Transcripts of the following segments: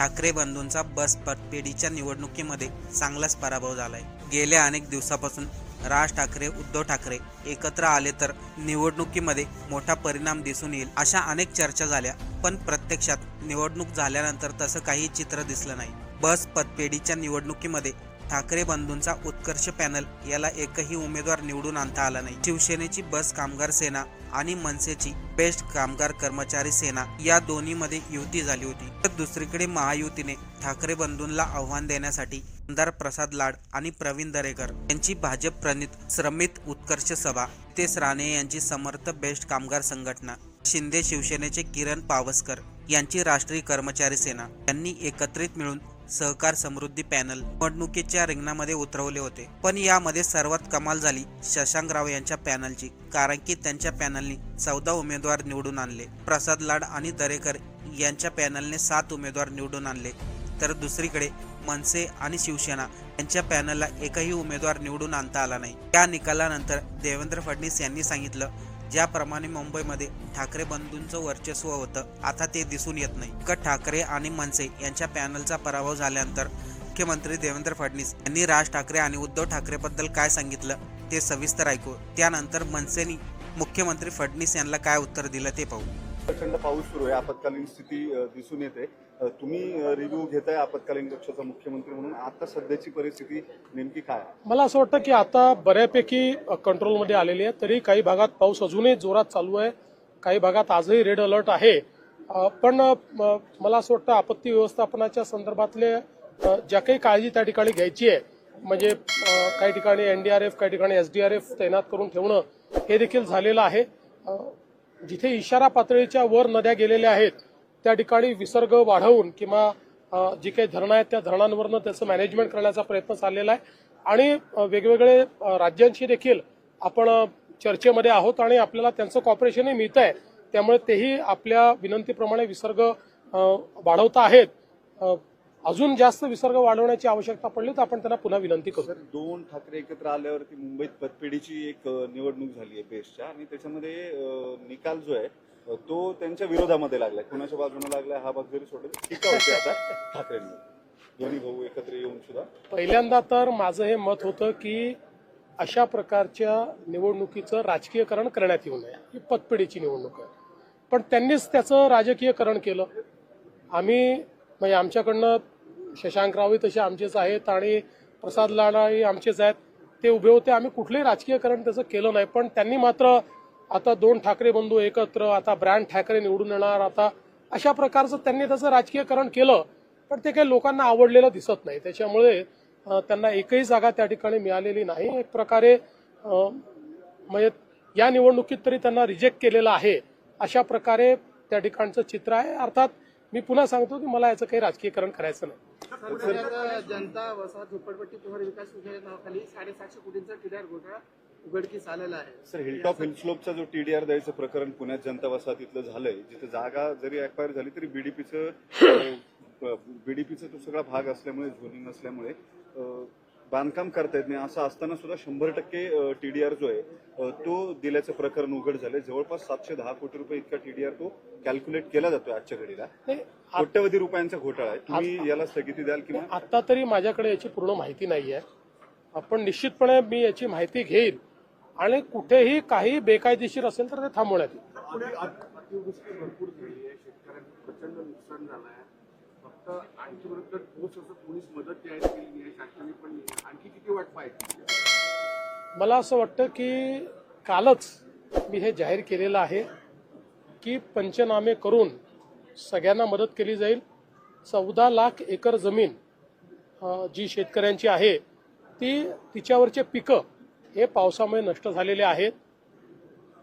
ठाकरे बंधूंचा बस पतपेढीच्या निवडणुकीमध्ये चांगलाच पराभव झालाय। गेल्या अनेक दिवसापासून राज ठाकरे उद्धव ठाकरे एकत्र आले तर निवडणुकीमध्ये मोठा परिणाम दिसून येईल अशा अनेक चर्चा झाल्या, पण प्रत्यक्षात निवडणूक झाल्यानंतर तसं काही चित्र दिसलं नाही। बस पतपेढीच्या निवडणुकीमध्ये ठाकरे बंधूंचा उत्कर्ष पॅनल याला एकही उमेदवार निवडून आणता आला नाही। शिवसेनेची बस कामगार सेना आणि मनसेची बेस्ट कामगार कर्मचारी सेना या दोन्हीमध्ये युती झाली होती। तर दुसरीकडे महायुतीने ठाकरे बंधूंना आव्हान देण्यासाठी आमदार प्रसाद लाड आणि प्रवीण दरेकर यांची भाजप प्रणित श्रमित उत्कर्ष सभा, नितेश राणे यांची समर्थ बेस्ट कामगार संघटना, शिंदे शिवसेनेचे किरण पावसकर यांची राष्ट्रीय कर्मचारी सेना यांनी एकत्रित मिळून सहकार समृद्धी पॅनल निवडणुकीच्या रिंगणामध्ये उतरवले होते। पण यामध्ये सर्वात कमाल झाली शशांकराव यांच्या पॅनलची, कारण की त्यांच्या पॅनलनी 14 उमेदवार निवडून आणले। प्रसाद लाड आणि दरेकर यांच्या पॅनलने 7 उमेदवार निवडून आणले, तर दुसरीकडे मनसे आणि शिवसेना यांच्या पॅनलला एकही उमेदवार निवडून आणता आला नाही। या निकालानंतर देवेंद्र फडणवीस यांनी सांगितलं, ज्याप्रमाणे मुंबईमध्ये ठाकरे बंधूंचं वर्चस्व होतं, आता ते दिसून येत नाही। ठाकरे आणि मनसे यांच्या पॅनलचा पराभव झाल्यानंतर मुख्यमंत्री देवेंद्र फडणवीस यांनी राज ठाकरे आणि उद्धव ठाकरे बद्दल काय सांगितलं ते सविस्तर ऐकू। त्यानंतर मनसेनी मुख्यमंत्री फडणवीस यांना काय उत्तर दिलं ते पाहू। प्रचंड पाऊस सुरू आहे, आपत्कालीन स्थिती दिसून येते। तुम्ही रिव्ह्यू घेताय आपत्कालीन पक्षाचा मुख्यमंत्री म्हणून, आता सध्याची परिस्थिती नेमकी काय? मला असं वाटतं की आता बऱ्यापैकी कंट्रोलमध्ये आलेली आहे, तरी काही भागात पाऊस अजूनही जोरात चालू आहे, काही भागात आजही रेड अलर्ट आहे। पण मला असं वाटतं आपत्ती व्यवस्थापनाच्या संदर्भातले ज्या काही काळजी त्या ठिकाणी घ्यायची आहे, म्हणजे काही ठिकाणी एनडीआरएफ, काही ठिकाणी एसडीआरएफ तैनात करून ठेवणं हे देखील झालेलं आहे। जिथे इशारा पातळीच्या वर नद्या गेलेल्या आहेत त्या ठिकाणी विसर्ग वाढवून किंवा जी काही धरणं आहेत त्या धरणांवरनं त्याचं मॅनेजमेंट करण्याचा प्रयत्न चाललेला आहे आणि वेगवेगळे राज्यांशी देखील आपण चर्चेमध्ये आहोत आणि आपल्याला त्यांचं कॉपरेशनही मिळत आहे, त्यामुळे तेही आपल्या विनंतीप्रमाणे विसर्ग वाढवता आहेत। अजून जास्त विसर्ग वाढवण्याची आवश्यकता पडली तर आपण त्यांना पुन्हा विनंती करू। दोन ठाकरे एकत्र आल्यावरती मुंबईत पतपेढीची एक निवडणूक झाली आहे बेस्टच्या, आणि त्याच्यामध्ये निकाल जो आहे तो त्यांच्या विरोधामध्ये लागलाय, कुणाच्या बाजूने लागलाय हा भाग जरी सोडला टीका होते आता ठाकरेंनी, दोन्ही भाऊ एकत्र येऊन सुद्धा। पहिल्यांदा तर माझं हे मत होतं की अशा प्रकारच्या निवडणुकीचं राजकीयकरण करण्यात येऊ नये। ही पतपेढीची निवडणूक आहे, पण त्यांनीच त्याचं राजकीयकरण केलं। आम्ही म्हणजे आमच्याकडनं शशांकरावही तसे आमचेच आहेत आणि प्रसाद लाडाही आमचेच आहेत, ते उभे होते, आम्ही कुठलंही राजकीयकरण त्याचं केलं नाही। पण त्यांनी मात्र आता दोन ठाकरे बंधू एकत्र, आता ब्रँड ठाकरे निवडून येणार, आता अशा प्रकारचं त्यांनी त्याचं राजकीयकरण केलं, पण ते काही लोकांना आवडलेलं दिसत नाही, त्याच्यामुळे त्यांना एकही जागा त्या ठिकाणी मिळालेली नाही। एक प्रकारे म्हणजे या निवडणुकीत तरी त्यांना रिजेक्ट केलेलं आहे, अशा प्रकारे त्या ठिकाणचं चित्र आहे। अर्थात मी पुन्हा सांगतो की मला याचं काही राजकीयकरण करायचं नाही। जनता वसाहत झोपडपट्टी पुनर्विकास योजनेच्या नावाखाली 750 कोटींचा टीडीआर घोटाळा उघडकीस आलेला आहे। सर, हिलटॉप हिलस्लोपचा जो टीडीआर द्यायचं प्रकरण पुण्यात जनता वसाहतीतलं झालंय, जिथे जागा जरी अक्वायर झाली तरी बीडीपीचा तो सगळा भाग असल्यामुळे, झोनिंग असल्यामुळे बांधकाम करता येत नाही, असं असताना सुद्धा 100% टीडीआर जो आहे तो दिल्याचं प्रकरण उघड झालंय। जवळपास 710 कोटी रुपये इतका टीडीआर तो कॅल्क्युलेट केला जातोय आजच्या घडीला। कोट्यवधी रुपयांचा घोटाळा आहे, तुम्ही याला स्थगिती द्याल किंवा? आता तरी माझ्याकडे याची पूर्ण माहिती नाही आहे, आपण निश्चितपणे मी याची माहिती घेईन आणि कुठेही काही बेकायदेशीर असेल तर ते थांबवण्यात येईल। अतिवृष्टी भरपूर झाली आहे, शेतकऱ्यांचं प्रचंड नुकसान झालं आहे, फक्त आणखी विरुद्ध ठोस असं पोलीस मदत जाहीर केली आहे, शासनाने पण आणखी किती वाट पाहिजे? मला असं वाटतं की कालच मी हे जाहीर केलेलं आहे की पंचनामे करून सगळ्यांना मदत केली जाईल। 14 लाख एकर जमीन जी शेतकऱ्यांची आहे तिच्यावरचे पिकं हे पावसामुळे नष्ट झालेले आहेत।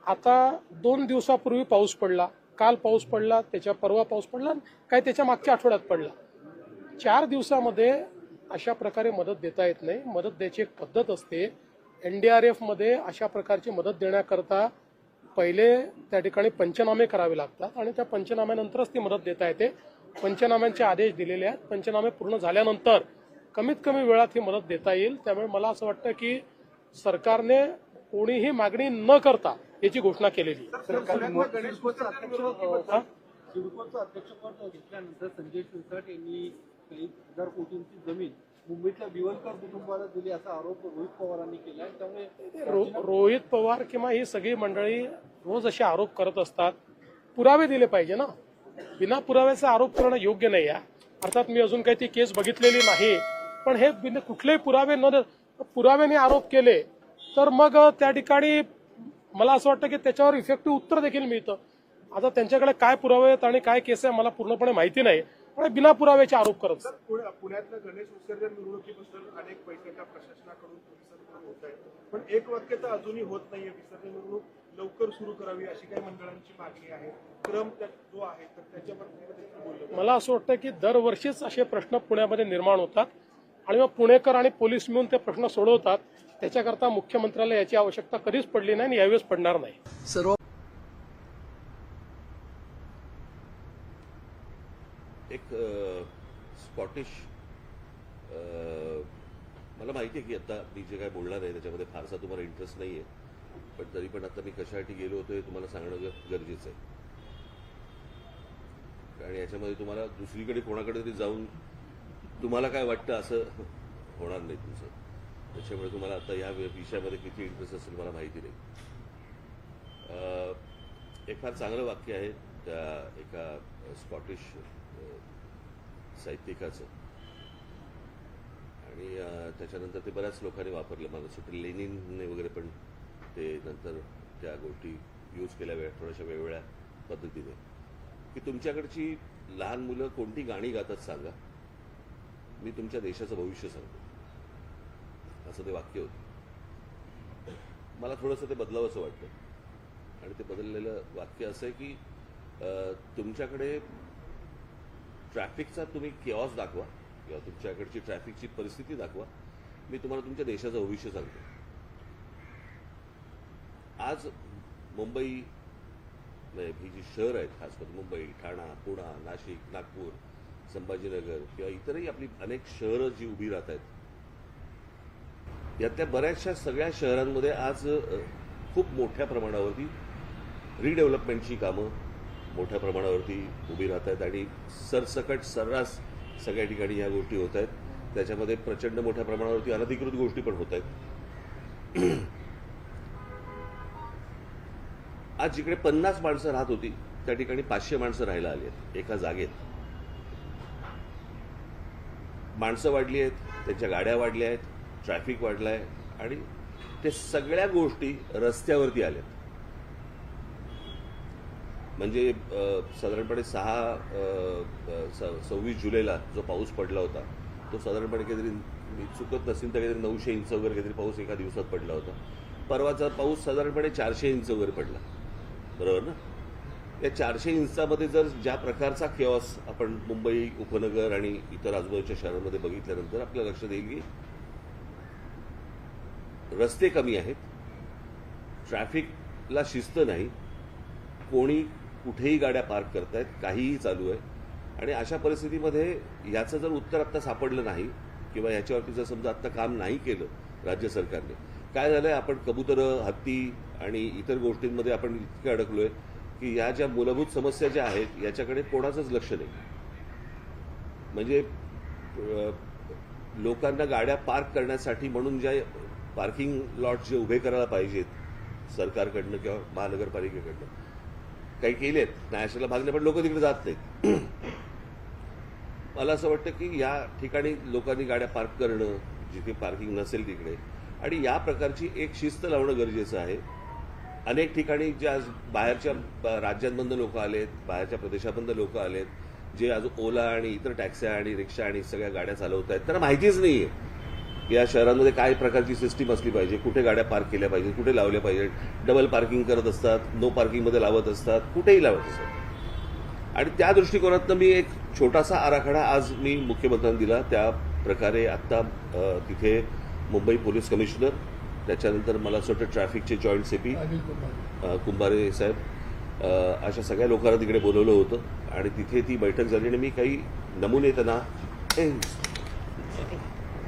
आता 2 दिवसापूर्वी पाऊस पडला, काल पाऊस पडला, त्याच्या परवा पाऊस पडला, काय त्याच्या मागच्या आठवड्यात पडला। 4 दिवसामध्ये अशा प्रकारे मदत देता येत नाही, मदत द्यायची एक पद्धत असते। एनडीआरएफ मध्ये अशा प्रकारची मदत देण्याकरता पहिले त्या ठिकाणी पंचनामे करावे लागतात आणि त्या पंचनाम्यानंतरच ती मदत देता येते। पंचनाम्यांचे आदेश दिलेले आहेत, पंचनामे पूर्ण झाल्यानंतर कमीत कमी वेळात ही मदत देता येईल। त्यामुळे मला असं वाटतं की सरकारने कोणीही मागणी न करता याची घोषणा केलेली। सिडकोचं अध्यक्षपद घेतल्यानंतर संजय शिरसाट यांनी काही हजार कोटींची जमीन मुंबईतल्या बिवलकर कुटुंबाला दिली असा आरोप रोहित पवारांनी केला आहे. त्यामुळे रोहित पवार किंवा ही सगळी मंडळी रोज असे आरोप करत असतात. पुरावे दिले पाहिजे ना. बिना पुराव्याचा आरोप करणं योग्य नाही आहे. अर्थात मी अजून काही ती केस बघितलेली नाही, पण हे कुठलेही पुराव्याने आरोप केले तर मग त्या ठिकाणी मला असं वाटतं की त्याच्यावर इफेक्टिव्ह उत्तर देखील मिळतं. आता त्यांच्याकडे काय पुरावे आहेत आणि काय केस आहे मला पूर्णपणे माहिती नाही, पण बिना पुराव्याचे आरोप करत सर, पुण्यातल्या गणेश विसर्जन मिरवणुकीबद्दल अनेक पैशाच्या प्रशासनाकडून पोलिसांकडून होत आहे, पण एक वाक्य तर अजूनही होत नाहीये. विसर्जन मिरवणूक लवकर सुरू करावी अशी काही मंडळांची मागणी आहे. क्रम जो आहे तर त्याच्याबद्दल मला असं वाटतं की दरवर्षीच असे प्रश्न पुण्यामध्ये निर्माण होतात आणि मग पुणेकर आणि पोलीस मिळून ते प्रश्न सोडवतात. त्याच्याकरता मुख्यमंत्र्याला याची आवश्यकता कधीच पडली नाही आणि यावेळेस पडणार नाही. सर्व एक स्कॉटिश मला माहिती आहे की आता मी जे काय बोलणार आहे त्याच्यामध्ये फारसा तुम्हाला इंटरेस्ट नाही आहे, पण तरी पण आता मी कशासाठी गेलो होतो हे तुम्हाला सांगणं गरजेचं आहे. आणि याच्यामध्ये तुम्हाला दुसरीकडे कोणाकडे तरी जाऊन तुम्हाला काय वाटतं असं होणार नाही तुमचं. त्याच्यामुळे तुम्हाला आता या विषयामध्ये किती इंटरेस्ट असेल मला माहिती नाही. एक फार चांगलं वाक्य आहे त्या एका स्कॉटिश साहित्यिकाचं, आणि त्याच्यानंतर ते बऱ्याच लोकांनी वापरलं. मला असं वाटतं लेनिनने वगैरे पण ते नंतर त्या गोष्टी यूज केल्या थोड्याशा वेगवेगळ्या पद्धतीने, की तुमच्याकडची लहान मुलं कोणती गाणी गातात सांगा, मी तुमच्या देशाचं भविष्य सांगतो, असं ते वाक्य होतं. मला थोडंसं ते बदलावं असं वाटतं. आणि ते बदललेलं वाक्य असं आहे की तुमच्याकडे ट्रॅफिकचा तुम्ही केऑस दाखवा किंवा तुमच्याकडची ट्रॅफिकची परिस्थिती दाखवा, मी तुम्हाला तुमच्या देशाचं भविष्य सांगतो. आज मुंबई ही जी शहर आहेत, खास करून मुंबई, ठाणा, पुणा, नाशिक, नागपूर, संभाजीनगर किंवा इतरही आपली अनेक शहरं जी उभी राहत आहेत, यातल्या बऱ्याचशा सगळ्या शहरांमध्ये आज खूप मोठ्या प्रमाणावरती रिडेव्हलपमेंटची कामं मोठ्या प्रमाणावरती उभी राहत आहेत आणि सरसकट सर्रास सगळ्या ठिकाणी ह्या गोष्टी होत आहेत. त्याच्यामध्ये प्रचंड मोठ्या प्रमाणावरती अनधिकृत गोष्टी पण होत आहेत. आज जिकडे 50 माणसं राहत होती त्या ठिकाणी 500 माणसं राहायला आली आहेत एका जागेत. माणसं वाढली आहेत, त्यांच्या गाड्या वाढल्या आहेत, ट्रॅफिक वाढलं आहे आणि ते सगळ्या गोष्टी रस्त्यावरती आल्यात. म्हणजे साधारणपणे 26 जुलैला जो पाऊस पडला होता तो साधारणपणे काहीतरी मी चुकत नसेल तर काहीतरी 900 इंच वगैरे काहीतरी पाऊस एका दिवसात पडला होता. परवाचा पाऊस साधारणपणे 400 इंच वगैरे पडला, बरोबर ना. या 400 इंचामध्ये जर ज्या प्रकारचा केऑस आपण मुंबई उपनगर आणि इतर आजूबाजूच्या शहरांमध्ये बघितल्यानंतर आपल्याला लक्षात येईल की रस्ते कमी आहेत, ट्रॅफिकला शिस्त नाही, कोणी कुठेही गाड्या पार्क करतायत, काहीही चालू आहे. आणि अशा परिस्थितीमध्ये याचं जर उत्तर आत्ता सापडलं नाही किंवा याच्यावरती जर समजा आत्ता काम नाही केलं राज्य सरकारने, काय झालंय, आपण कबुतरं, हत्ती आणि इतर गोष्टींमध्ये आपण इतके अडकलोय की या ज्या मूलभूत समस्या ज्या आहेत याच्याकडे कोणाचंच लक्ष नाही. म्हणजे लोकांना गाड्या पार्क करण्यासाठी म्हणून ज्या पार्किंग लॉट जे उभे करायला पाहिजेत सरकारकडनं किंवा महानगरपालिकेकडनं, काही केलेत नाशिकला भागले, पण लोक तिकडे जात नाहीत. मला असं वाटतं की या ठिकाणी लोकांनी गाड्या पार्क करणं, जिथे पार्किंग नसेल तिकडे, आणि या प्रकारची एक शिस्त लावणं गरजेचं आहे. अनेक ठिकाणी ज्या बाहेरच्या राज्यांमधनं लोक आलेत, बाहेरच्या प्रदेशामधनं लोक आलेत, जे आज ओला आणि इतर टॅक्स्या आणि रिक्षा आणि सगळ्या गाड्या चालवत आहेत, त्यांना माहितीच नाही आहे या शहरांमध्ये काय प्रकारची सिस्टीम असली पाहिजे, कुठे गाड्या पार्क केल्या पाहिजेत, कुठे लावल्या पाहिजेत. डबल पार्किंग करत असतात, नो पार्किंगमध्ये लावत असतात, कुठेही लावत असतात. आणि त्या दृष्टिकोनातनं मी एक छोटासा आराखडा आज मी मुख्यमंत्र्यांना दिला. त्या प्रकारे आत्ता तिथे मुंबई पोलीस कमिशनर, त्याच्यानंतर मला असं वाटतं ट्रॅफिकचे जॉईंट सीपी कुंभारे साहेब, अशा सगळ्या लोकांना तिकडे बोलवलं होतं आणि तिथे ती बैठक झाली. आणि मी काही नमुने त्यांना,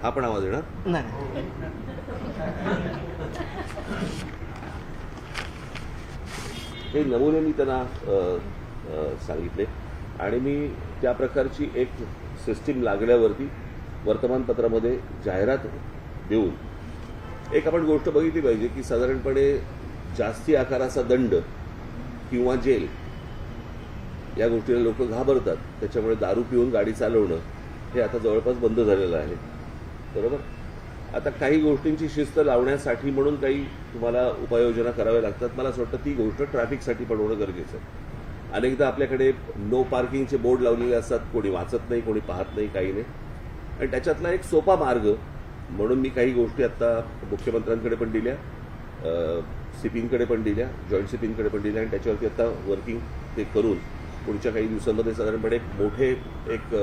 हा पण आवाज येणार हे नमुने मी त्यांना सांगितले आणि मी त्या प्रकारची एक सिस्टीम लागल्यावरती वर्तमानपत्रामध्ये जाहिरात देऊन एक आपण गोष्ट बघितली पाहिजे की साधारणपणे जास्ती आकाराचा दंड किंवा जेल या गोष्टीला लोक घाबरतात. त्याच्यामुळे दारू पिऊन गाडी चालवणं हे आता जवळपास बंद झालेलं आहे. बरोबर. आता काही गोष्टींची शिस्त लावण्यासाठी म्हणून काही तुम्हाला उपाययोजना कराव्या लागतात. मला असं वाटतं ती गोष्ट ट्रॅफिकसाठी पण होणं गरजेचं आहे. अनेकदा आपल्याकडे नो पार्किंगचे बोर्ड लावलेले असतात, कोणी वाचत नाही, कोणी पाहत नाही, काही नाही. आणि त्याच्यातला एक सोपा मार्ग म्हणून मी काही गोष्टी आता मुख्यमंत्र्यांकडे पण दिल्या, सीपींकडे पण दिल्या, जॉईंट सीपींकडे पण दिल्या आणि त्याच्यावरती आता वर्किंग ते करून पुढच्या काही दिवसांमध्ये साधारणपणे मोठे एक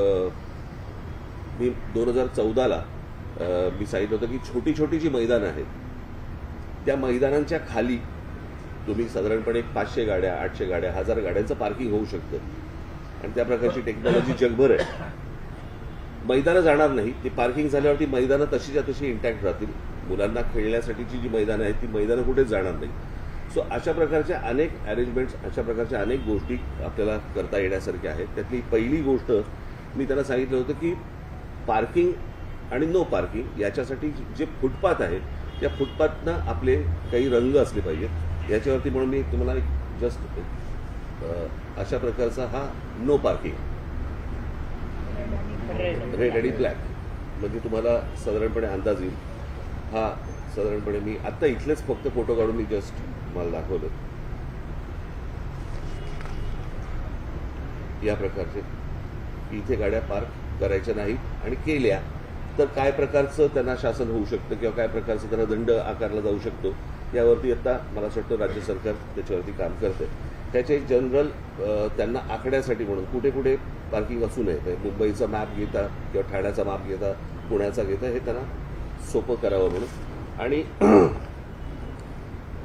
मी 2014ला मी सांगितलं होतं की छोटी छोटी जी मैदानं आहेत त्या मैदानांच्या खाली तुम्ही साधारणपणे 500 गाड्या, 800 गाड्या, 1000 गाड्यांचं पार्किंग होऊ शकतं आणि त्या प्रकारची टेक्नॉलॉजी जगभर आहे. मैदानं जाणार नाही, ती पार्किंग झाल्यावरती मैदानं तशीच्या तशी इंटॅक्ट राहतील. मुलांना खेळण्यासाठीची जी मैदानं आहेत ती मैदानं कुठेच जाणार नाही. सो अशा प्रकारच्या अनेक अरेंजमेंट्स, अशा प्रकारच्या अनेक गोष्टी आपल्याला करता येण्यासारख्या आहेत. त्यातली पहिली गोष्ट मी त्यांना सांगितलं होतं की पार्किंग आणि नो पार्किंग याच्यासाठी जे फुटपाथ आहेत त्या फुटपाथनं आपले काही रंग असले पाहिजेत याच्यावरती. म्हणून मी तुम्हाला एक जस्ट अशा प्रकारचा हा नो पार्किंग रेड आणि ब्लॅक म्हणजे तुम्हाला साधारणपणे अंदाज येईल. हा साधारणपणे मी आत्ता इथलेच फक्त फोटो काढून मी जस्ट मला दाखवलं. या प्रकारचे इथे गाड्या पार्क करायच्या नाहीत आणि केल्या तर काय प्रकारचं त्यांना शासन होऊ शकतं किंवा काय प्रकारचं त्यांना दंड आकारला जाऊ शकतो यावरती आता मला असं वाटतं राज्य सरकार त्याच्यावरती काम करते. त्याचे एक जनरल त्यांना आखण्यासाठी म्हणून कुठे कुठे पार्किंग असू नये, मुंबईचा मॅप घेता किंवा ठाण्याचा मॅप घेता, पुण्याचा घेता, हे त्यांना सोपं करावं म्हणून. आणि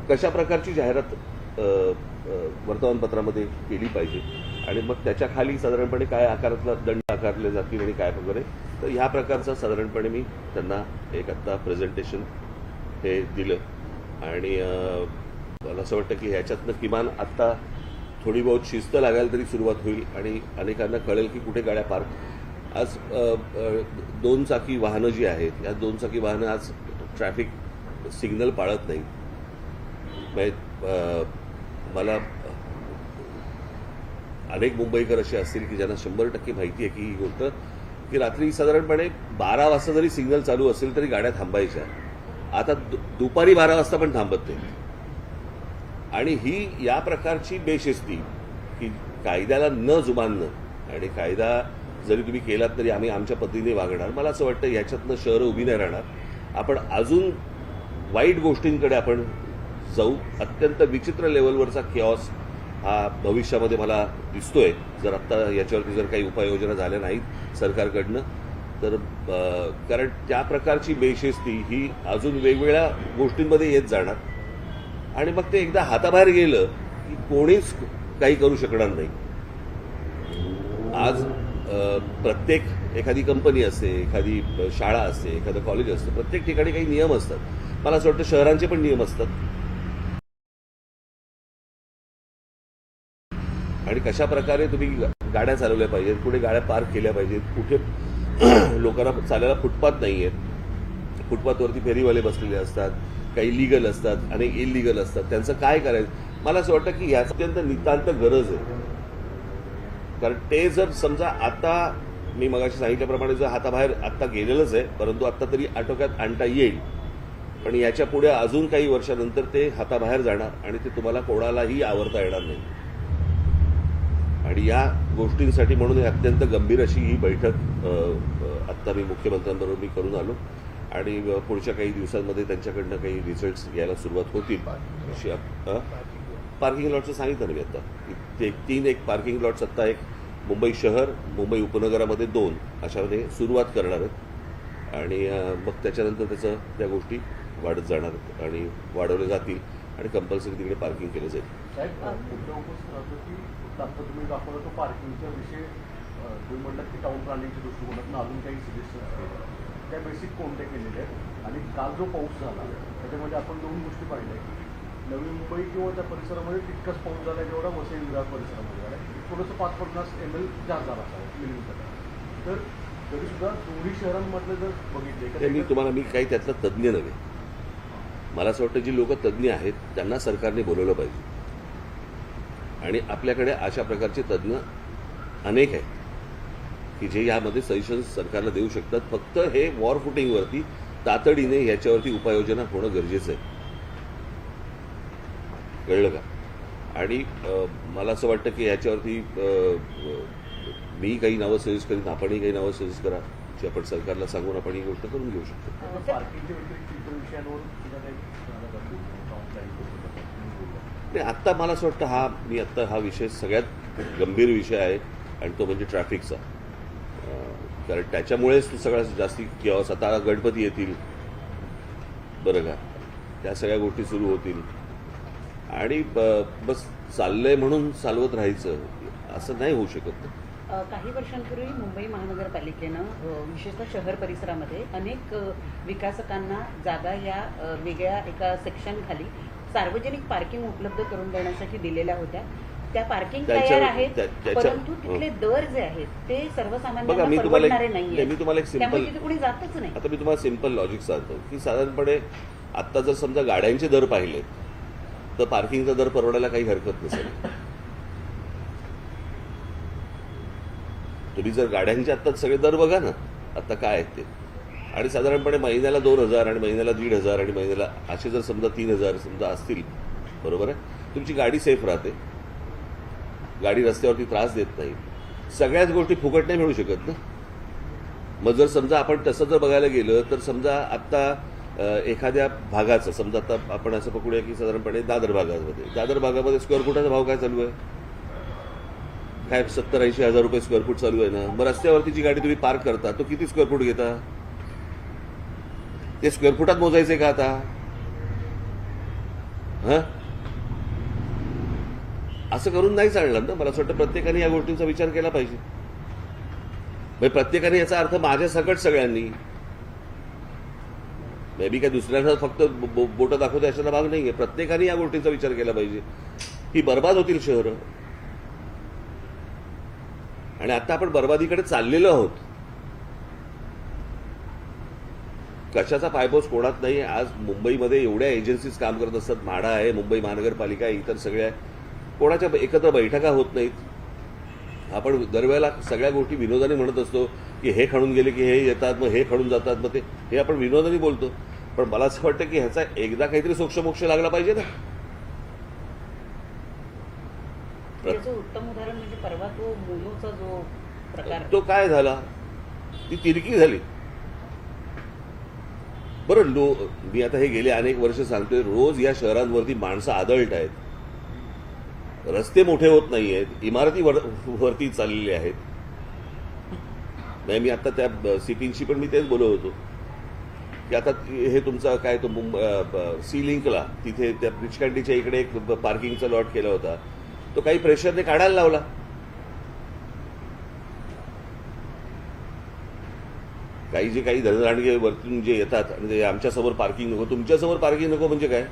कशा प्रकारची जाहिरात वर्तमानपत्रामध्ये केली पाहिजे आणि मग त्याच्या खाली साधारणपणे काय आकारातला दंड आकारले जातील आणि काय वगैरे, तर ह्या प्रकारचं साधारणपणे मी त्यांना एक आत्ता प्रेझेंटेशन हे दिलं आणि मला असं वाटतं की ह्याच्यातनं किमान आत्ता थोडी बहुत शिस्त लागायला तरी सुरुवात होईल आणि अनेकांना कळेल की कुठे गाड्या पार्क. आज 2 चाकी वाहनं जी आहेत या 2 चाकी वाहनं आज ट्रॅफिक सिग्नल पाळत नाही. मला अनेक मुंबईकर असे असतील की ज्यांना 100% माहिती आहे की ही गोष्ट की रात्री साधारणपणे 12 वाजता जरी सिग्नल चालू असेल तरी गाड्या थांबायच्या. आता दुपारी 12 वाजता पण थांबत नाही. आणि ही या प्रकारची बेशिस्ती की कायद्याला न जुमानणं आणि कायदा जरी तुम्ही केलात तरी आम्ही आमच्या पद्धतीने वागणार, मला असं वाटतं ह्याच्यातनं शहरं उभी नाही राहणार. आपण अजून वाईट गोष्टींकडे आपण जाऊ. अत्यंत विचित्र लेवलवरचा केऑस हा भविष्यामध्ये मला दिसतोय जर आत्ता याच्यावरती जर काही उपाययोजना झाल्या नाहीत सरकारकडनं तर. कारण त्या प्रकारची बेशिस्ती ही अजून वेगवेगळ्या गोष्टींमध्ये येत जाणार आणि मग ते एकदा हाताबाहेर गेलं की कोणीच काही करू शकणार नाही. आज प्रत्येक एखादी कंपनी असते, एखादी शाळा असते, एखादं कॉलेज असतं, प्रत्येक ठिकाणी काही नियम असतात. मला असं वाटतं शहरांचे पण नियम असतात आणि कशा प्रकारे तुम्ही गाड्या चालवल्या पाहिजेत, कुठे गाड्या पार्क केल्या पाहिजेत, कुठे लोकांना चालायला फुटपाथ नाही आहेत, फुटपाथवरती फेरीवाले बसलेले असतात, काही लिगल असतात आणि इलिगल असतात, त्यांचं काय करायचं. मला असं वाटतं की ह्याची अत्यंत नितांत गरज आहे. कारण ते जर समजा आता मी मगाशी सांगितल्याप्रमाणे जर हाताबाहेर आत्ता गेलेलंच आहे परंतु आत्ता तरी आटोक्यात आणता येईल, पण याच्या पुढे अजून काही वर्षानंतर ते हाताबाहेर जाणार आणि ते तुम्हाला कोणालाही आवरता येणार नाही. आणि या गोष्टींसाठी म्हणून अत्यंत गंभीर अशी ही बैठक आत्ता मी मुख्यमंत्र्यांबरोबर मी करून आलो आणि पुढच्या काही दिवसांमध्ये त्यांच्याकडनं काही रिझल्ट्स यायला सुरुवात होतील. पार्किंग लॉटचं सांगितलं ना मी आता, ते 3 पार्किंग लॉट्स आत्ता एक मुंबई शहर, मुंबई उपनगरामध्ये 2 अशामध्ये सुरुवात करणार आहेत आणि मग त्याच्यानंतर त्याचं त्या गोष्टी वाढत जाणार आणि वाढवल्या जातील आणि कंपल्सरी तिकडे पार्किंग केलं जाईल. आता तुम्ही दाखवला तो पार्किंगचा विषय तुम्ही म्हटलं की टाउन प्लॅनिंगच्या दृष्टिकोनातून अजून काही सजेशन्स त्या बेसिक कोणत्या केलेल्या आहेत. आणि काल जो पाऊस झाला त्याच्यामध्ये आपण 2 गोष्टी पाहिल्या की नवी मुंबई किंवा त्या परिसरामध्ये तितकाच पाऊस झाला जेवढा वसई विरार परिसरामध्ये झाला. थोडंसं 5-50 ml जार असावं मिलीमीटर. तर तरीसुद्धा दोन्ही शहरांमधलं जर ते मी बघितले मी काही त्यातला तज्ज्ञ नव्हे. मला असं वाटतं जी लोक तज्ज्ञ आहेत त्यांना सरकारने बोलवलं पाहिजे आणि आपल्याकडे अशा प्रकारचे तज्ज्ञ अनेक आहेत की जे यामध्ये सजेशन्स सरकारला देऊ शकतात. फक्त हे वॉर फुटिंगवरती तातडीने याच्यावरती उपाययोजना होणं गरजेचं आहे. कळलं का? आणि मला असं वाटतं की याच्यावरती मी काही नावं सजेस्ट करीन, आपणही काही नावं सजेस्ट करा जे आपण सरकारला सांगून आपण ही गोष्ट करून घेऊ शकतो. पार्किंगच्या व्यतिरिक्त इतर विषयांवर सुद्धा काही नाही, आत्ता मला असं वाटतं हा विषय सगळ्यात गंभीर विषय आहे आणि तो म्हणजे ट्रॅफिकचा. कारण त्याच्यामुळेच तो सगळ्यात जास्ती किंवा आता गणपती येतील, बरं का, त्या सगळ्या गोष्टी सुरू होतील आणि बस चाललंय म्हणून चालवत राहायचं असं नाही होऊ शकत. काही वर्षांपूर्वी मुंबई महानगरपालिकेनं विशेषतः शहर परिसरामध्ये अनेक विकासकांना जागा या वेगळ्या एका सेक्शनखाली सार्वजनिक पार्किंग उपलब्ध करून देण्यासाठी दिलेल्या होत्या. त्या पार्किंग तयार आहेत, परंतु तिथले दर जे आहेत ते सर्वसामान्यांना परवडणारे नाहीये. मी तुम्हाला एक त्यामुळे तिथे कोणी जातच नाही. आता मी तुम्हाला सिंपल लॉजिक सांगतो की साधारणपणे आत्ता जर समजा गाड्यांचे दर पाहिले तर पार्किंगचा दर परवडायला काही हरकत नसेल. तुम्ही जर गाड्यांचे आत्ता सगळे दर बघा ना आता काय आहेत ते, आणि साधारणपणे महिन्याला 2,000 आणि महिन्याला 1,500 आणि महिन्याला असे जर समजा 3,000 समजा असतील, बरोबर आहे, तुमची गाडी सेफ राहते, गाडी रस्त्यावरती त्रास देत नाही. सगळ्याच गोष्टी फुकट नाही मिळू शकत ना. मग जर समजा आपण तसं जर बघायला गेलं तर समजा आत्ता एखाद्या भागाचं समजा आता आपण असं पकडूया की साधारणपणे दादर भागामध्ये स्क्वेअर फुटाचा भाव काय चालू आहे, काय 70-80 हजार रुपये स्क्वेअर फूट चालू आहे ना. मग रस्त्यावरती जी गाडी तुम्ही पार्क करता तो किती स्क्वेअर फूट घेता, ते स्क्वेअर फुटात मोजायचे का आता? असं करून नाही चालणार ना. मला असं वाटतं प्रत्येकाने या गोष्टींचा विचार केला पाहिजे. म्हणजे प्रत्येकाने याचा अर्थ माझ्या सकट सगळ्यांनी, मे बी काय दुसऱ्यांना फक्त बोटं दाखवते अशाला भाग नाहीये. प्रत्येकाने या गोष्टींचा विचार केला पाहिजे. ही बर्बाद होतील शहरं आणि आता आपण बर्बादीकडे चाललेलो आहोत. कशाचा पायपोस कोणात नाही. आज मुंबईमध्ये एवढ्या एजन्सीज काम करत असतात, म्हाडा आहे, मुंबई महानगरपालिका आहे, इतर सगळ्या, कोणाच्या एकत्र बैठका होत नाहीत. आपण दरवेळेला सगळ्या गोष्टी विनोदाने म्हणत असतो की हे खणून गेले की हे येतात, मग हे खणून जातात, मग ते हे आपण विनोदाने बोलतो. पण मला असं वाटतं की ह्याचा एकदा काहीतरी सोक्षमोक्ष लागला पाहिजे ना. याचं उत्तम उदाहरण म्हणजे परवा तो मोनोचा जो प्रकार, तो काय झाला, ती तिरकी झाली. बरं, मी आता हे गेले अनेक वर्ष सांगतोय, रोज या शहरांवरती माणसं आदळत आहेत, रस्ते मोठे होत नाहीयेत, इमारती वरती चाललेल्या आहेत. नाही, मी आता त्या सीपिंगशी पण मी तेच बोलत होतो की आता हे तुमचा काय तो सी लिंकला तिथे त्या ब्रिज कॅन्टीच्या इकडे एक पार्किंगचा लॉट केला होता, तो काही प्रेशरने काढायला लावला. काही धनदांडगे वरतून जे येतात आणि ते आमच्यासमोर पार्किंग नको, तुमच्यासमोर पार्किंग नको म्हणजे काय.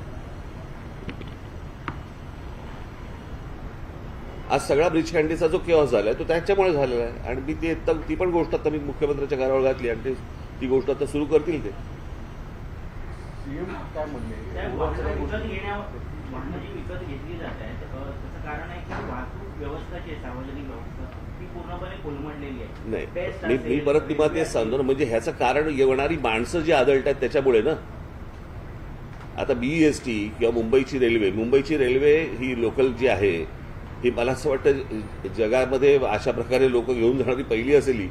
आज सगळा ब्रिज कॅन्टीचा जो केऑस झालाय तो त्याच्यामुळे झालेला आहे. आणि मी ती पण गोष्ट आता मी मुख्यमंत्र्यांच्या घरावर घातली आणि ती गोष्ट आता सुरू करतील ते. सीएम काय म्हणले वाहनं जी विकत घेतली जात आहेत त्याचं कारण आहे की वाहतूक व्यवस्था जी आहे, सार्वजनिक व्यवस्था ती पूर्णपणे कोलमडलेली आहे. नाही, मी परत तुम्हाला तेच सांगतो ना, म्हणजे ह्याचं कारण येणारी माणसं जी आदळत आहेत त्याच्यामुळे ना. आता BEST किंवा मुंबईची रेल्वे ही लोकल जी आहे ही मला असं वाटतं जगामध्ये अशा प्रकारे लोक घेऊन जाणारी पहिली असेल ही.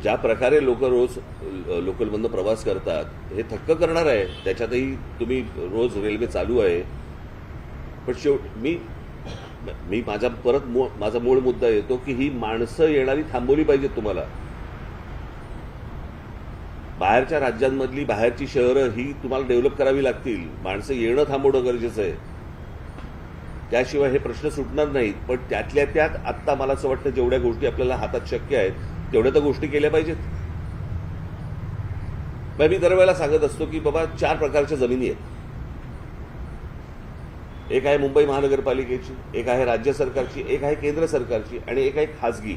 ज्या प्रकारे लोक रोज लोकलमधनं प्रवास करतात हे थक्क करणार आहे. त्याच्यातही तुम्ही रोज रेल्वे चालू आहे, पण मी माझा मूळ मुद्दा येतो की ही माणसं येणारी थांबवली पाहिजेत. तुम्हाला बाहेरच्या राज्यांमधली बाहेरची शहरं ही तुम्हाला डेव्हलप करावी लागतील. माणसं येणं थांबवणं गरजेचं आहे, त्याशिवाय हे प्रश्न सुटणार नाहीत. पण त्यातल्या त्यात आत्ता मला असं वाटतं जेवढ्या गोष्टी आपल्याला हातात शक्य आहेत तेवढ्या तर गोष्टी केल्या पाहिजेत. मी दरवेळेला सांगत असतो की बाबा 4 प्रकारच्या जमिनी आहेत. एक आहे मुंबई महानगरपालिकेची, एक आहे राज्य सरकारची, एक आहे केंद्र सरकारची आणि एक आहे खासगी.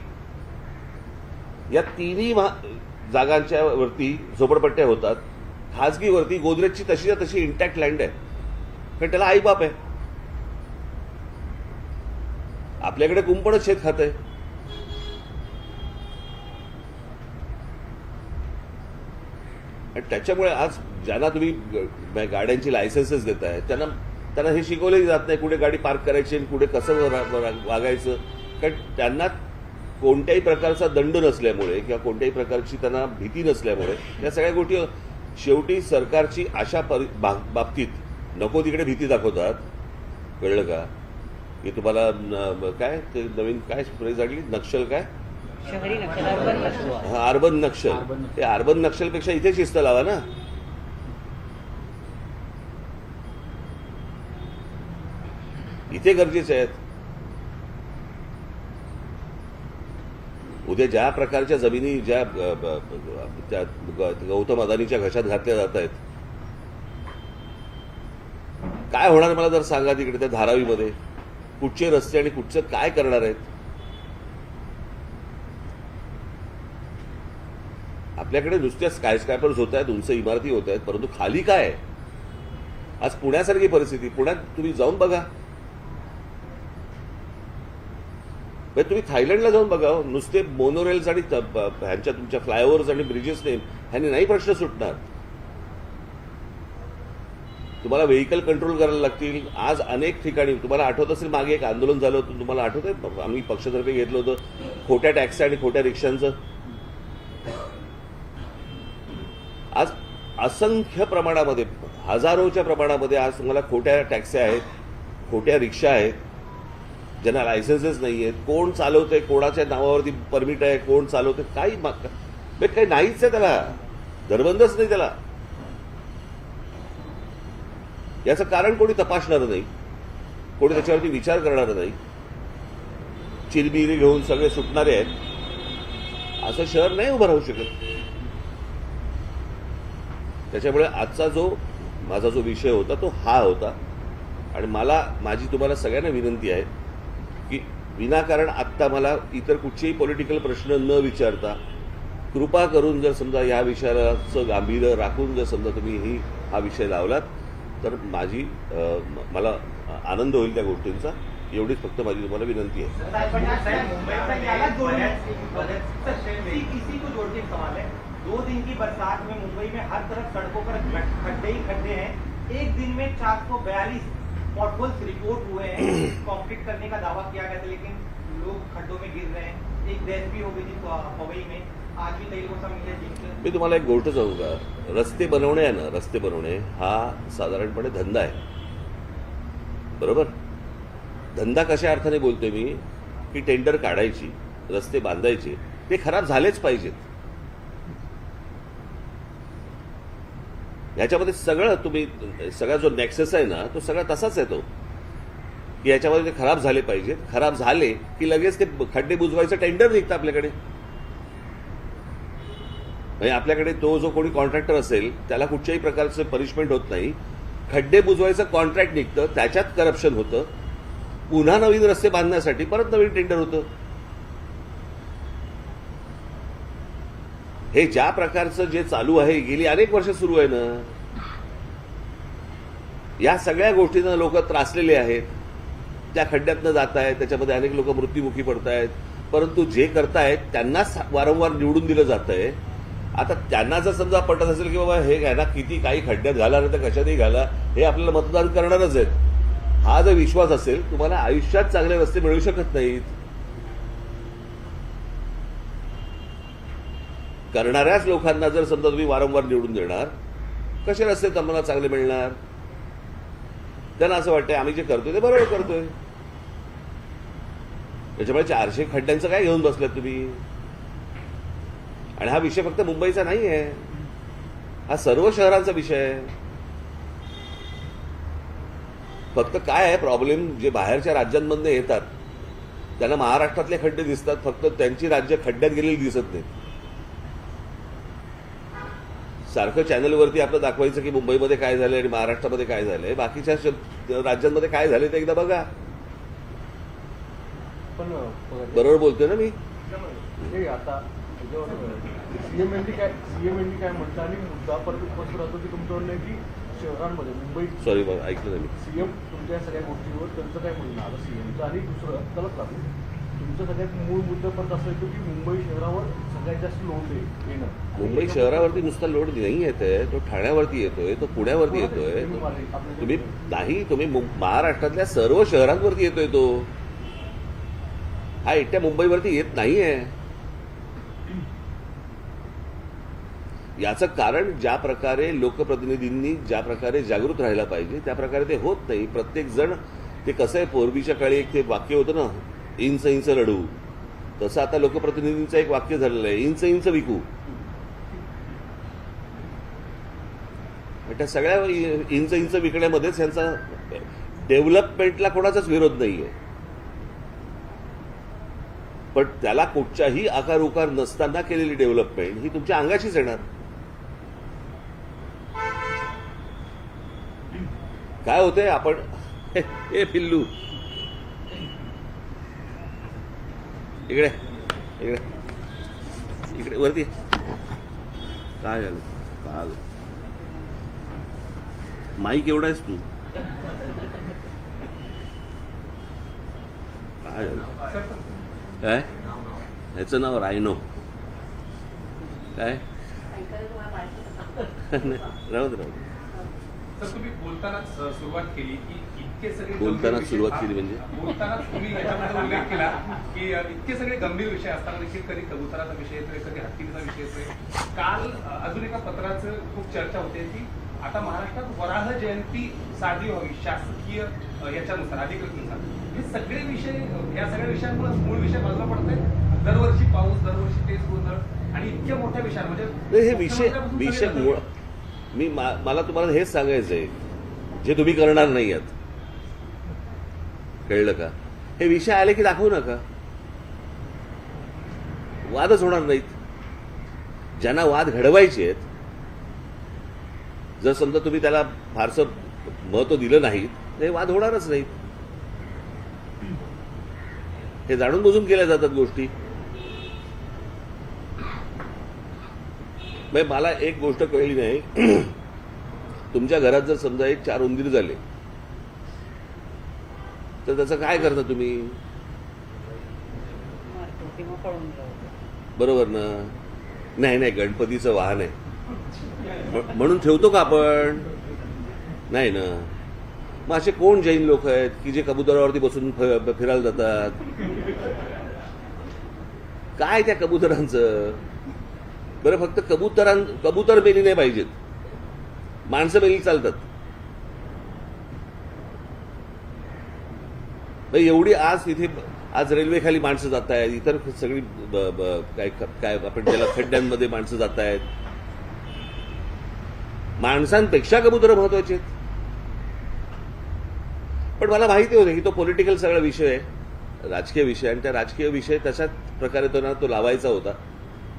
या तिन्ही जागांच्या वरती झोपडपट्ट्या होतात. खासगीवरती गोदरेजची तशीच्या तशी इंटॅक्ट लँड आहे, कारण त्याला आईबाप आहे. आपल्याकडे कुंपणच शेत खात आहे. आणि त्याच्यामुळे आज ज्यांना तुम्ही गाड्यांची लायसन्सेस देताय त्यांना हे शिकवलंही जात नाही कुठे गाडी पार्क करायची आणि कुठे कसं वागायचं. कारण त्यांना कोणत्याही प्रकारचा दंड नसल्यामुळे किंवा कोणत्याही प्रकारची त्यांना भीती नसल्यामुळे या सगळ्या गोष्टी शेवटी सरकारची अशा बाबतीत नको तिकडे भीती दाखवतात. कळलं का? की तुम्हाला काय ते नवीन काय फ्रेज आली, नक्षल काय, शहरी नक्षल, अर्बन नक्षल. हा, अर्बन नक्षल. ते अर्बन नक्षलपेक्षा इथे शिस्त लावा ना. इथे गरजेचे आहेत. उद्या ज्या प्रकारच्या जमिनी ज्या गौतम अदानीच्या घशात घातल्या जात आहेत, काय होणार मला जर सांगा. तिकडे त्या धारावीमध्ये कुठचे रस्ते आणि कुठचं काय करणार आहेत. आपल्याकडे नुसत्या स्कायस्क्रॅपर्स होत आहेत, उंच इमारती होत आहेत, परंतु खाली काय आहे. आज पुण्यासारखी परिस्थिती. पुण्यात तुम्ही जाऊन बघा, तुम्ही थायलंडला जाऊन बघा. नुसते मोनोरेल्स आणि ह्यांच्या तुमच्या फ्लायओव्हर्स आणि ब्रिजेसने ह्यांनी नाही प्रश्न सुटणार. तुम्हाला व्हेकल कंट्रोल करायला लागतील. आज अनेक ठिकाणी तुम्हाला आठवत असेल, मागे एक आंदोलन झालं होतं, तुम्हाला आठवत आहे, आम्ही पक्षातर्फे घेतलं होतं खोट्या टॅक्सी आणि खोट्या रिक्षांचं. आज असंख्य प्रमाणामध्ये, हजारोच्या प्रमाणामध्ये आज तुम्हाला खोट्या टॅक्सी आहेत, खोट्या रिक्षा आहेत, ज्यांना लायसन्सेस नाही आहेत. कोण चालवतंय, कोणाच्या नावावरती परमिट आहे, कोण चालवतंय, काही नाहीच आहे. त्याला धरबंदच नाही. त्याला याचं कारण कोणी तपासणार नाही, कोणी त्याच्यावरती विचार करणार नाही. चिरबिरी घेऊन सगळे सुटणारे आहेत. असं शहर नाही उभं राहू शकत. त्याच्यामुळे आजचा माझा जो विषय होता तो हा होता. आणि माझी तुम्हाला सगळ्यांना विनंती आहे की विनाकारण आत्ता मला इतर कुठचेही पॉलिटिकल प्रश्न न विचारता कृपा करून जर समजा या विषयाचं गांभीर्य राखून जर समजा तुम्ही हा विषय लावलात तर मला आनंद होईल त्या गोष्टींचा. एवढीच फक्त माझी तुम्हाला विनंती आहे. दो दिन की बरसात में मुंबई में हर तरफ सड़कों पर खड्डे ही खड्डे हैं. एक दिन में 442 पॉटहोल्स रिपोर्ट हुए हैं. कंक्रीट करने का दावा किया गया था, लेकिन लोग खड्डों में गिर रहे हैं. एक डेथ भी हो गई थी पवई में. आज भी कई लोग मिले. मी तुम्हाला एक गोष्ट सांगू का? रस्ते बनवणे आहे ना, रस्ते बनवणे हा साधारणपणे धंदा आहे, बरोबर? धंदा कशा अर्थाने बोलतोय मी की टेंडर काढायची, रस्ते बांधायचे, ते खराब झालेच पाहिजेत. याच्यामध्ये सगळा जो नेक्सस आहे ना तो सगळा तसाच आहे. तो की याच्यामध्ये ते खराब झाले पाहिजेत. खराब झाले की लगेच ते खड्डे बुजवायचं टेंडर निघतं आपल्याकडे. म्हणजे आपल्याकडे तो जो कोणी कॉन्ट्रॅक्टर असेल त्याला कुठच्याही प्रकारचं पनिशमेंट होत नाही. खड्डे बुजवायचं कॉन्ट्रॅक्ट निघतं, त्याच्यात करप्शन होतं. पुन्हा नवीन रस्ते बांधण्यासाठी परत नवीन टेंडर होतं. हे ज्या प्रकारचं जे चालू आहे, गेली अनेक वर्ष सुरू आहे ना, या सगळ्या गोष्टींना लोक त्रासलेले आहेत. त्या खड्ड्यातनं जात आहेत, त्याच्यामध्ये अनेक लोक मृत्युमुखी पडत आहेत. परंतु जे करतायत त्यांनाच वारंवार निवडून दिलं जात आहे. आता त्यांना जर समजा पटत असेल की बाबा हे घ्या ना, किती काही खड्ड्यात घाला नाही तर कशातही घाला, हे आपल्याला मतदान करणारच आहेत, हा जर विश्वास असेल, तुम्हाला आयुष्यात चांगले रस्ते मिळू शकत नाहीत. करणाऱ्याच लोकांना जर समजा तुम्ही वारंवार निवडून देणार, कसे रस्ते तुम्हाला चांगले मिळणार? त्यांना असं वाटतंय आम्ही जे करतोय ते बरोबर करतोय. त्याच्यामुळे 400 खड्ड्यांचं काय घेऊन बसलात तुम्ही? आणि हा विषय फक्त मुंबईचा नाही आहे, हा सर्व शहरांचा विषय आहे. फक्त काय आहे प्रॉब्लेम, जे बाहेरच्या राज्यांमधून येतात त्यांना महाराष्ट्रातले खड्डे दिसतात, फक्त त्यांची राज्य खड्ड्यात गेलेली दिसत नाहीत. सारखं चॅनलवरती आपलं दाखवायचं की मुंबईमध्ये काय झालंय आणि महाराष्ट्रामध्ये काय झालंय, बाकीच्या राज्यांमध्ये काय झालंय ते एकदा बघा. पण बरोबर बोलतोय ना मी? हे आता सीएम यांनी काय म्हटलं आणि मुद्दा परत उपस्थित राहतो की तुमचं म्हणणं आहे की शहरांमध्ये मुंबई सॉरी बाबा, ऐकलं नाही मी. सीएम तुमच्या सगळ्या गोष्टीवर त्यांचं काय म्हणणं आलं सीएमचं, आणि दुसरं त्याला लागू तुमचं सगळ्यात मूळ मुद्दा परत असं येतो की मुंबई शहरावर सगळ्यात जास्त लोड येणं. मुंबई शहरावरती नुसता लोड नाही येतोय, तो ठाण्यावरती येतोय, तो पुण्यावरती येतोय. तुम्ही महाराष्ट्रातल्या सर्व शहरांवरती येतोय तो. हा एकट्या मुंबईवरती येत नाहीये. याचं कारण ज्या प्रकारे लोकप्रतिनिधींनी ज्या प्रकारे जागृत राहायला पाहिजे त्या प्रकारे ते होत नाही. प्रत्येक जण ते कसं आहे, पूर्वीच्या काळी एक ते वाक्य होतं ना, इंच इंच लढू, तसं आता लोकप्रतिनिधींचं एक वाक्य झालेलं आहे, इंच इंच विकू. त्या सगळ्या इंच इंच विकण्यामध्येच यांचा डेव्हलपमेंटला कोणाचाच विरोध नाहीये, पण त्याला कुठच्याही आकार उकार नसताना केलेली डेव्हलपमेंट ही तुमच्या अंगाशीच येणार. काय होतंय, आपण हे पिल्लू इकडे इकडे इकडे वरती काय झालं, काय माईक एवढा आहेस तू, काय झालं, काय ह्याचं नाव रायनो, काय राहू दे. तर तुम्ही बोलतानाच सुरुवात केली की इतके सगळे बोलतानाच सुरुवात केली म्हणजे बोलतानाच तुम्ही याच्यामध्ये उल्लेख केला की इतके सगळे गंभीर विषय असताना देखील कधी कबुतराचा विषय येतोय, कधी हत्तीचा विषय येतोय. काल अजून एका पत्राचं खूप चर्चा होते की आता महाराष्ट्रात वराह जयंती साजरी व्हावी शासकीय याच्यानुसार, अधिकृतनुसार. हे सगळे विषय, या सगळ्या विषयांमुळे मूळ विषय बाजूला पडत आहेत. दरवर्षी पाऊस, दरवर्षी तेच गोंधळ आणि इतक्या मोठ्या विषयां म्हणजे हे विषय मला तुम्हाला हेच सांगायचंय जे तुम्ही करणार नाही आहात, कळलं का? हे विषय आले की दाखवू नका, वादच होणार नाहीत. ज्यांना वाद घडवायचे आहेत, जर समजा तुम्ही त्याला फारसं महत्व दिलं नाही तर हे वाद होणारच नाहीत. हे जाणून बुजून केल्या जातात गोष्टी. मला एक गोष्ट कळली नाही, तुमच्या घरात जर समजा एक 4 उंदीर झाले तर त्याचं काय करता तुम्ही? बरोबर ना? नाही, गणपतीचं वाहन आहे म्हणून ठेवतो का आपण? नाही ना. मग असे कोण जैन लोक आहेत की जे कबुतरावरती बसून फिरायला जातात? काय त्या कबुतरांचं? बरं, फक्त कबूतर मेली नाही पाहिजेत, माणसं मेली चालतात. एवढी आज रेल्वे खाली माणसं जात आहेत, इतर सगळी काय आपण ज्याला खड्ड्यांमध्ये माणसं जात आहेत. माणसांपेक्षा कबुतर महत्वाचे आहेत. पण मला माहिती होतं की तो पॉलिटिकल सगळा विषय आहे, राजकीय विषय, आणि त्या राजकीय विषय तशाच प्रकारे तो लावायचा होता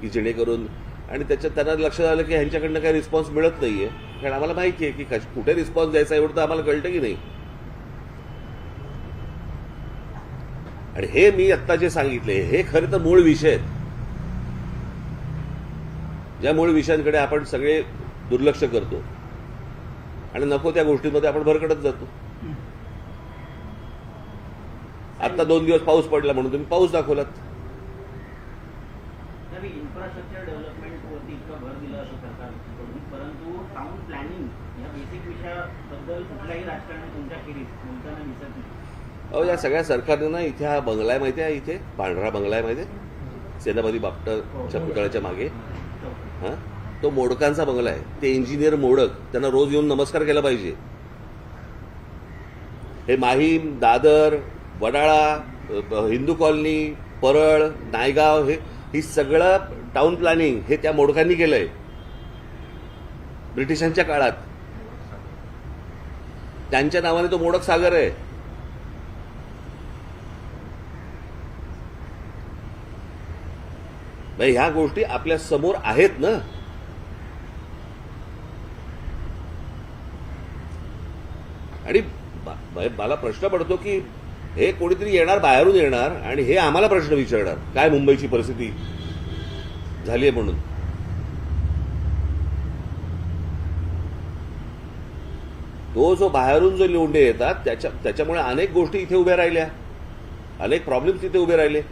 की जेणेकरून, आणि त्याच्यात त्यांना लक्षात आलं की ह्यांच्याकडनं काही रिस्पॉन्स मिळत नाहीये. कारण आम्हाला माहिती आहे की कुठे रिस्पॉन्स द्यायचा एवढं तर आम्हाला कळतं की नाही. आणि हे मी आत्ता जे सांगितले हे खरं तर मूळ विषय आहेत, ज्या मूळ विषयांकडे आपण सगळे दुर्लक्ष करतो आणि नको त्या गोष्टींमध्ये आपण भरकटत जातो. आता 2 दिवस पाऊस पडला म्हणून तुम्ही पाऊस दाखवलात. इन्फ्रास्ट्रक्चर डेव्हलपमेंटवरती इतका भर दिला असं सरकारकडून, परंतु टाउन प्लॅनिंग या बेसिक विषयाबद्दल कुठल्याही राजकारणी तुमच्या खेरीज बोलताना दिसत नाही. या सगळ्या सरकारने ना इथे हा बंगला आहे माहिती आहे, इथे पांढरा बंगला आहे माहिती आहे, सेनापती बापटाच्या पुतळ्याच्या मागे. हा, तो मोडकांचा बंगला आहे. ते इंजिनियर मोडक, त्यांना रोज येऊन नमस्कार केला पाहिजे. हे माहीम, दादर, वडाळा, हिंदू कॉलनी, परळ, नायगाव, ही सगळं टाउन प्लॅनिंग हे त्या मोडकांनी केलंय ब्रिटिशांच्या काळात. त्यांच्या नावाने तो मोडक सागर आहे. ह्या गोष्टी आपल्या समोर आहेत ना. आणि मला प्रश्न पडतो की हे कोणीतरी येणार, बाहेरून येणार आणि हे आम्हाला प्रश्न विचारणार काय मुंबईची परिस्थिती झाली आहे म्हणून. तो जो बाहेरून जो लोंढे येतात त्याच्यामुळे अनेक गोष्टी इथे उभ्या राहिल्या, अनेक प्रॉब्लेम्स इथे उभे राहिले.